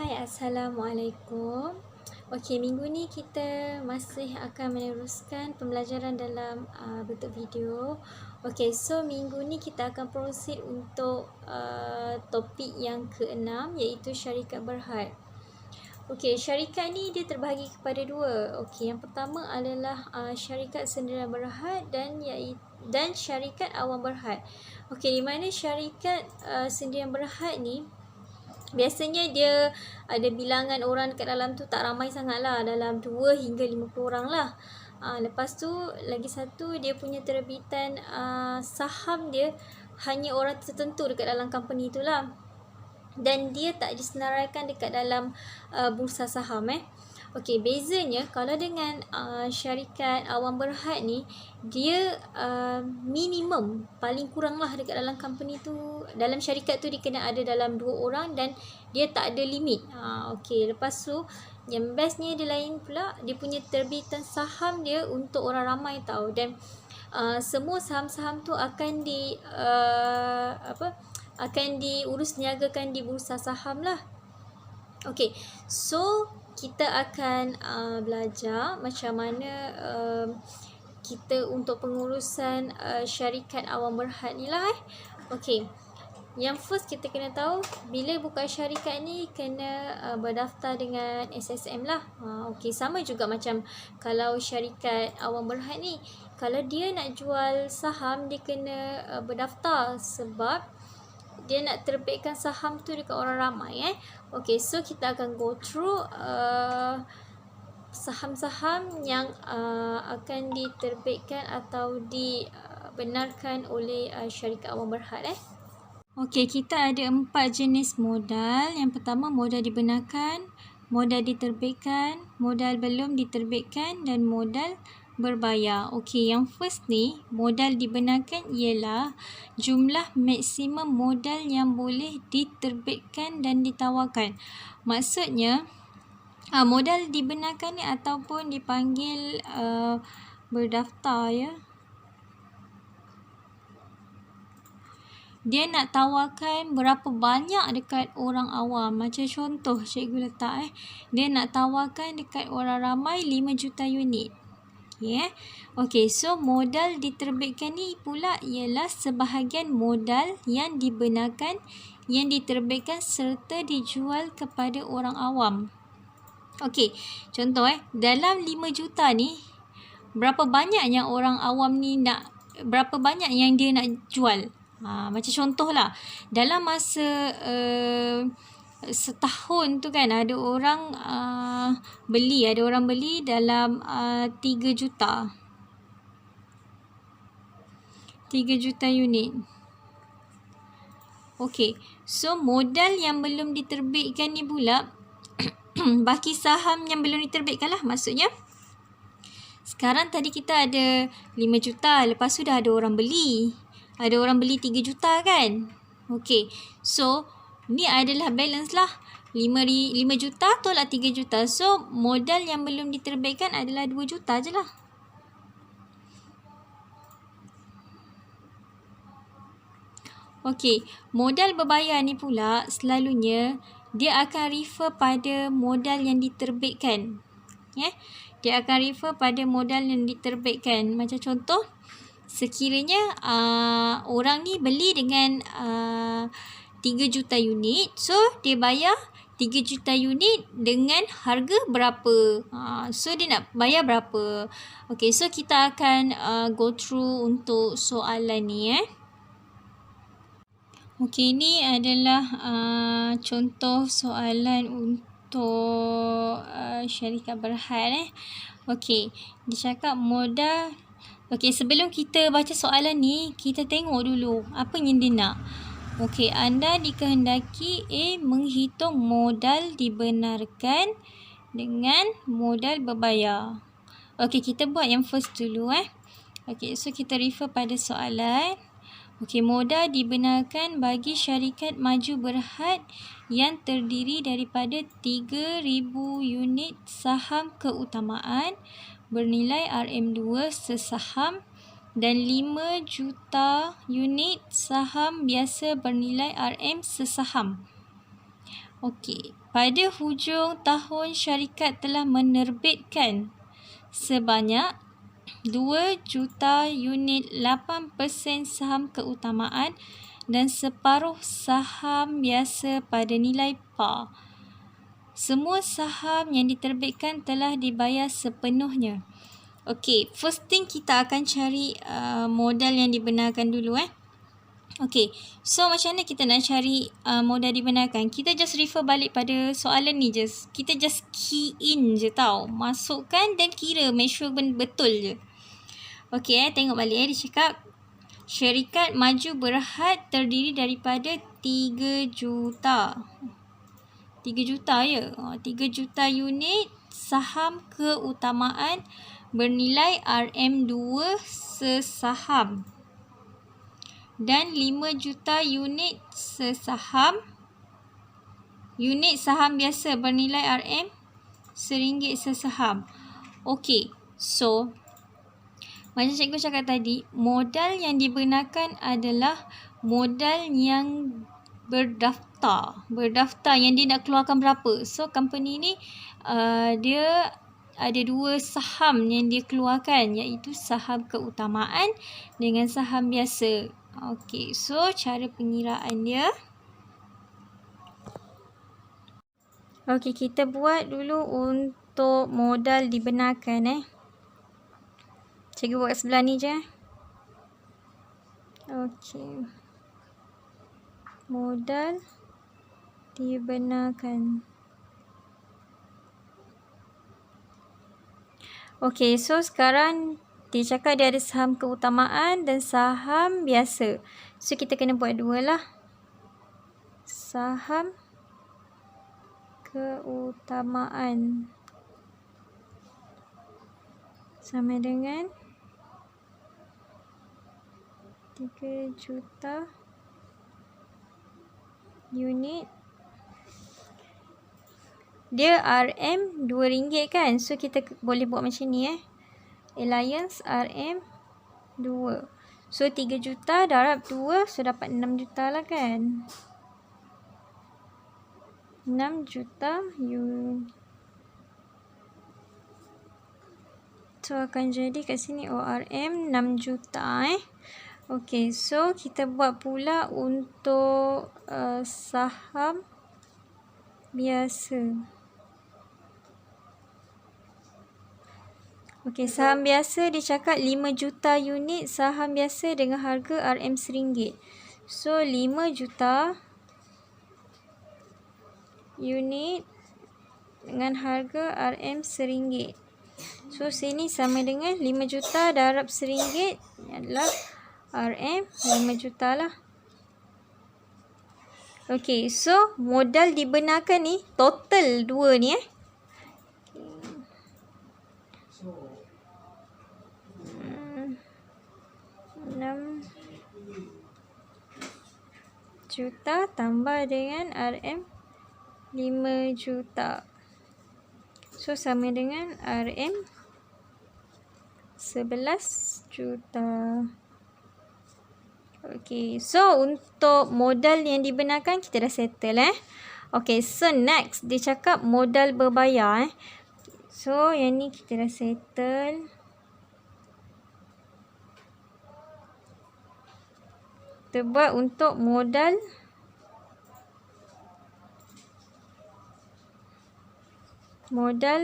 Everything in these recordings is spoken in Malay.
Hai, Assalamualaikum. Okey, minggu ni kita masih akan meneruskan pembelajaran dalam bentuk video. Okey, so minggu ni kita akan proceed untuk topik yang ke-6 iaitu syarikat berhad. Okey, syarikat ni dia terbahagi kepada dua. Okey, yang pertama adalah syarikat sendirian berhad dan syarikat awam berhad. Okey, di mana syarikat sendirian berhad ni biasanya dia ada bilangan orang dekat dalam tu tak ramai sangat lah, dalam 2 hingga 50 orang lah. Lepas tu lagi satu, dia punya terbitan saham dia hanya orang tertentu dekat dalam company tu lah, dan dia tak disenaraikan dekat dalam bursa saham. Okey, bezanya kalau dengan syarikat awam berhad ni, dia minimum paling kurang lah dekat dalam company tu, dalam syarikat tu dia kena ada dalam 2 orang dan dia tak ada limit. Okey, lepas tu yang bestnya dia lain pula, dia punya terbitan saham dia untuk orang ramai tau, dan semua saham-saham tu akan akan diurus niagakan di bursa saham lah. Okey, so kita akan belajar macam mana kita untuk pengurusan syarikat awam berhad ni lah. Okey, yang first kita kena tahu bila buka syarikat ni kena berdaftar dengan SSM lah. Okey, sama juga macam kalau syarikat awam berhad ni, kalau dia nak jual saham dia kena berdaftar sebab dia nak terbitkan saham tu dekat orang ramai. Okey, so kita akan go through saham-saham yang akan diterbitkan atau dibenarkan oleh syarikat awam berhad. Okey, kita ada 4 jenis modal. Yang pertama, modal dibenarkan, modal diterbitkan, modal belum diterbitkan dan modal berbayar. Okey, yang first ni, modal dibenarkan ialah jumlah maksimum modal yang boleh diterbitkan dan ditawarkan. Maksudnya, modal dibenarkan ni ataupun dipanggil berdaftar ya. Dia nak tawarkan berapa banyak dekat orang awam. Macam contoh cikgu letak dia nak tawarkan dekat orang ramai 5 juta unit. Okey, so modal diterbitkan ni pula ialah sebahagian modal yang dibenarkan, yang diterbitkan serta dijual kepada orang awam. Okey, contoh dalam 5 juta ni berapa banyak yang orang awam ni nak, berapa banyak yang dia nak jual. Macam contoh lah, dalam masa setahun tu kan ada orang beli dalam 3 juta 3 juta unit. Okey, so modal yang belum diterbitkan ni pula baki saham yang belum diterbitkan lah. Maksudnya sekarang tadi kita ada 5 juta, lepas tu dah ada orang beli 3 juta kan. Okey, so ni adalah balance lah, 5 juta tolak 3 juta. So modal yang belum diterbitkan adalah 2 juta je lah. Okey, modal berbayar ni pula selalunya dia akan refer pada modal yang diterbitkan. Dia akan refer pada modal yang diterbitkan. Macam contoh, sekiranya orang ni beli dengan 3 juta unit, so dia bayar 3 juta unit dengan harga berapa. So dia nak bayar berapa. Okey, so kita akan go through untuk soalan ni. Okey, ini adalah contoh soalan untuk syarikat berhad. Okey, dia cakap modal. Okey, sebelum kita baca soalan ni, kita tengok dulu apa yang dia nak. Okey, anda dikehendaki menghitung modal dibenarkan dengan modal berbayar. Okey, kita buat yang first dulu. Okey, so kita refer pada soalan. Okey, modal dibenarkan bagi syarikat maju berhad yang terdiri daripada 3,000 unit saham keutamaan bernilai RM2 sesaham dan 5 juta unit saham biasa bernilai RM sesaham. Okey, pada hujung tahun syarikat telah menerbitkan sebanyak 2 juta unit 8% saham keutamaan dan separuh saham biasa pada nilai par. Semua saham yang diterbitkan telah dibayar sepenuhnya. Okey, first thing kita akan cari modal yang dibenarkan dulu Okey, so macam mana kita nak cari modal dibenarkan? Kita just refer balik pada soalan ni je. Kita just key in je tau. Masukkan dan kira, make sure betul je. Okey tengok balik dia cakap syarikat Maju Berhad terdiri daripada 3 juta. 3 juta ya. 3 juta unit saham keutamaan bernilai RM2 sesaham. Dan 5 juta unit sesaham. Unit saham biasa bernilai RM1 sesaham. Okey, so macam cikgu cakap tadi, modal yang dibenarkan adalah modal yang berdaftar. Berdaftar yang dia nak keluarkan berapa. So company ni dia ada 2 saham yang dia keluarkan, iaitu saham keutamaan dengan saham biasa. Okey, so cara pengiraan dia. Okey, kita buat dulu untuk modal dibenarkan Cikgu buat sebelah ni je. Okey. Modal dibenarkan. Okey, so sekarang dia cakap dia ada saham keutamaan dan saham biasa. So kita kena buat 2 lah. Saham keutamaan sama dengan 3 juta unit. Dia RM RM2 kan. So kita boleh buat macam ni Alliance RM2. So 3 juta darab 2, so dapat 6 juta lah kan. 6 juta unit. So akan jadi kat sini ORM 6 juta Okey, so kita buat pula untuk saham biasa. Okey, saham biasa dia cakap 5 juta unit saham biasa dengan harga RM1. So 5 juta unit dengan harga RM1. So sini sama dengan 5 juta darab RM1 adalah RM 5 juta lah. Okey, so modal dibenarkan ni total 2 ni 6 juta tambah dengan RM 5 juta. So sama dengan RM 11 juta. Okey, so untuk modal yang dibenarkan kita dah settle Okey, so next dia cakap modal berbayar So yang ni kita dah settle. Kita buat untuk modal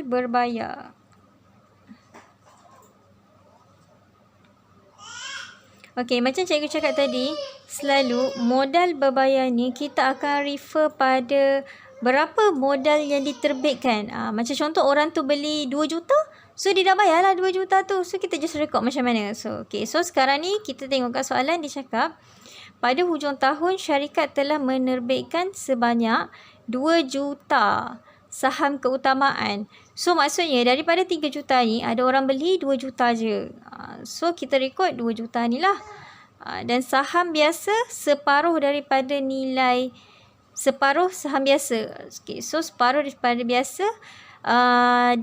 berbayar. Okey, macam cikgu cakap tadi, selalu modal berbayar ni kita akan refer pada berapa modal yang diterbitkan. Macam contoh orang tu beli 2 juta, so dia dah bayar lah 2 juta tu. So kita just record macam mana. So okay, so sekarang ni kita tengok kat soalan dia cakap, pada hujung tahun syarikat telah menerbitkan sebanyak 2 juta saham keutamaan. So maksudnya daripada 3 juta ni ada orang beli 2 juta je. So kita rekod 2 juta ni lah. Dan saham biasa separuh daripada nilai, separuh saham biasa. Okay, so separuh daripada biasa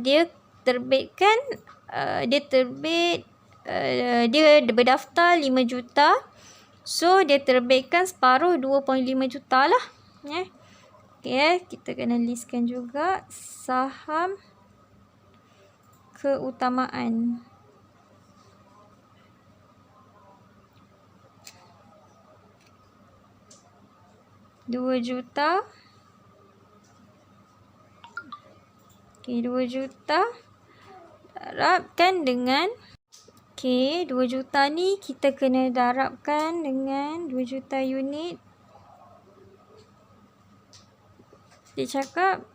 dia terbitkan, dia berdaftar 5 juta. So dia terbitkan separuh 2.5 juta lah. Okay, kita kena listkan juga saham keutamaan. RM2 juta. Okay, RM2 juta. Darabkan dengan, okay, RM2 juta ni kita kena darabkan dengan 2 juta unit. Dia cakap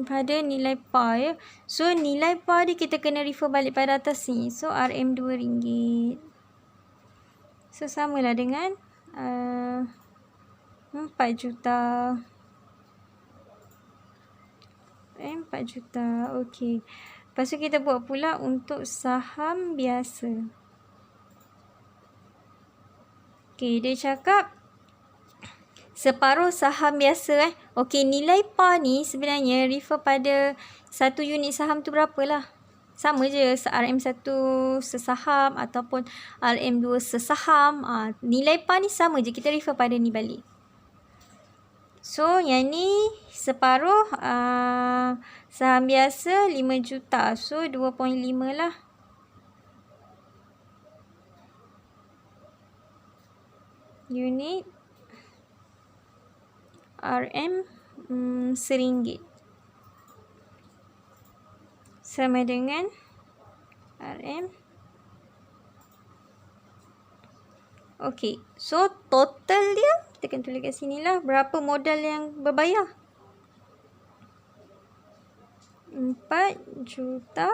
pada nilai par ya. So nilai par dia kita kena refer balik pada atas ni. So RM RM2. So samalah dengan 4 juta. RM4 juta. Okey. Lepas tu kita buat pula untuk saham biasa. Okey, dia cakap separuh saham biasa Okey, nilai par ni sebenarnya refer pada satu unit saham tu berapalah. Sama je, RM1 sesaham ataupun RM2 sesaham. Nilai par ni sama je, kita refer pada ni balik. So, yang ni separuh saham biasa 5 juta. So, 2.5 lah. Unit RM RM1. Sama dengan RM. Okey. So, total dia kita akan tulis kat sini lah. Berapa modal yang berbayar? 4 juta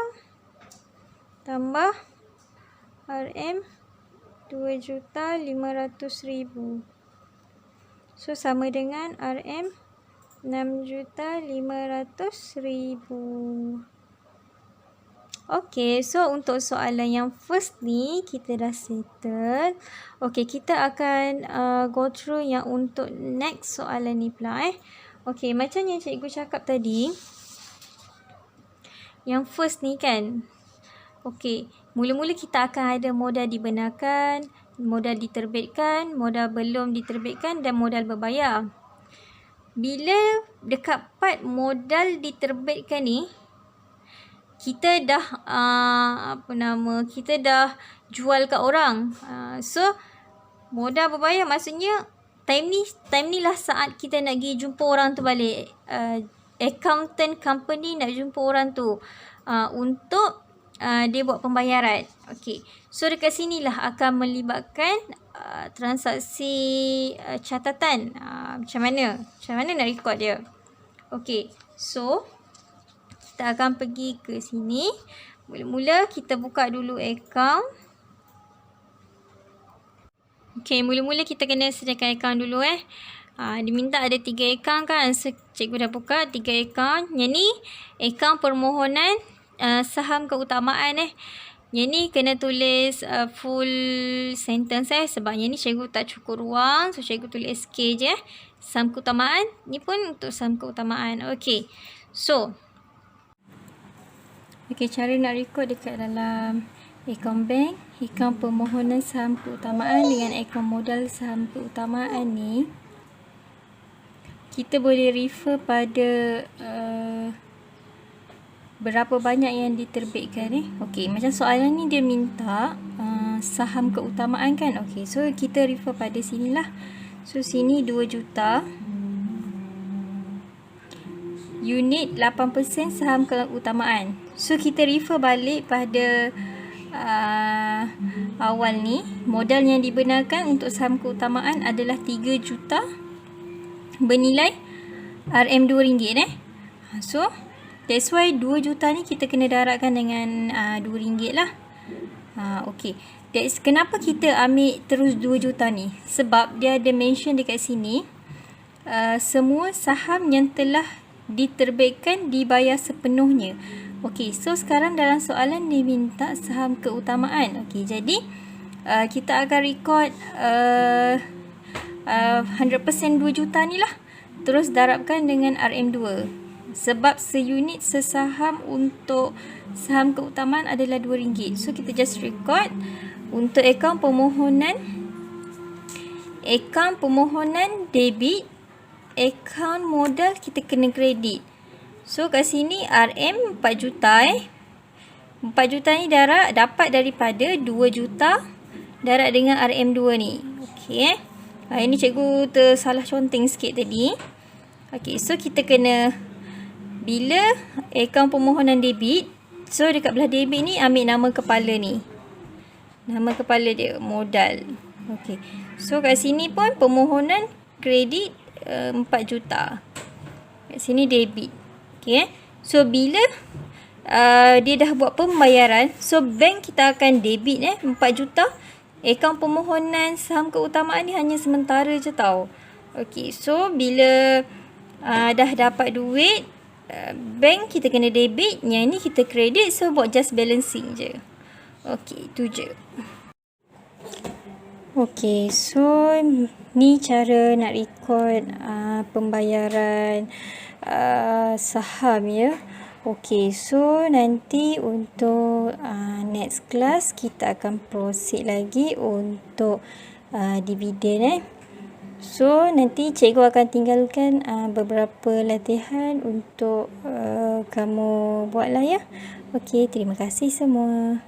tambah RM 2.500.000. So, sama dengan RM 6.500.000. Okey, so untuk soalan yang first ni kita dah settle. Okey, kita akan go through yang untuk next soalan ni pula Okey, macam yang cikgu cakap tadi. Yang first ni kan. Okey, mula-mula kita akan ada modal dibenarkan, modal diterbitkan, modal belum diterbitkan dan modal berbayar. Bila dekat part modal diterbitkan ni, kita dah kita dah jual kat orang. So modal berbayar maksudnya time ni lah saat kita nak pergi jumpa orang tu balik. Accountant company nak jumpa orang tu untuk dia buat pembayaran. Okey. So dekat sinilah akan melibatkan transaksi catatan. Macam mana nak record dia. Okey. So kita akan pergi ke sini. Mula-mula kita buka dulu account. Okey, mula-mula kita kena sediakan account dulu dia minta ada 3 account kan. So, cikgu dah buka 3 account. Yang ni account permohonan saham keutamaan Yang ni kena tulis full sentence sebab yang ni cikgu tak cukup ruang. So, cikgu tulis SK je saham keutamaan. Ni pun untuk saham keutamaan. Okey. So, cara nak record dekat dalam akaun bank, akaun permohonan saham keutamaan dengan akaun modal saham keutamaan ni, kita boleh refer pada berapa banyak yang diterbitkan Okey, macam soalan ni dia minta saham keutamaan kan. Okey, so kita refer pada sinilah. So sini 2 juta. Unit 8% saham keutamaan. So kita refer balik pada awal ni. Modal yang dibenarkan untuk saham keutamaan adalah 3 juta bernilai RM2 So that's why 2 juta ni kita kena darabkan dengan RM2 lah. Okey. That's kenapa kita ambil terus 2 juta ni? Sebab dia ada mention dekat sini semua saham yang telah diterbitkan dibayar sepenuhnya. Okey, so sekarang dalam soalan dia minta saham keutamaan. Okey, jadi kita akan record 100% 2 juta ni lah. Terus darabkan dengan RM2. Sebab seunit sesaham untuk saham keutamaan adalah RM2. So kita just record untuk akaun permohonan debit akaun modal kita kena kredit. So kat sini RM 4 juta 4 juta ni Dara dapat daripada 2 juta darab dengan RM2 ni. Okey. Ini cikgu tersalah conteng sikit tadi. Okey, so kita kena, bila akaun permohonan debit, so dekat belah debit ni ambil nama kepala ni. Nama kepala dia, modal. Okey. So kat sini pun permohonan kredit 4 juta. Kat sini debit. Okey. So bila dia dah buat pembayaran, so bank kita akan debit 4 juta. Akaun permohonan saham keutamaan ni hanya sementara je tau. Okey. So bila dah dapat duit, bank kita kena debit, yang ni kita kredit, so buat just balancing je. Okey, tu je. Okey, so ni cara nak record pembayaran saham ya. Okey, so nanti untuk next class kita akan proceed lagi untuk dividen So nanti cikgu akan tinggalkan beberapa latihan untuk kamu buatlah ya. Okey, terima kasih semua.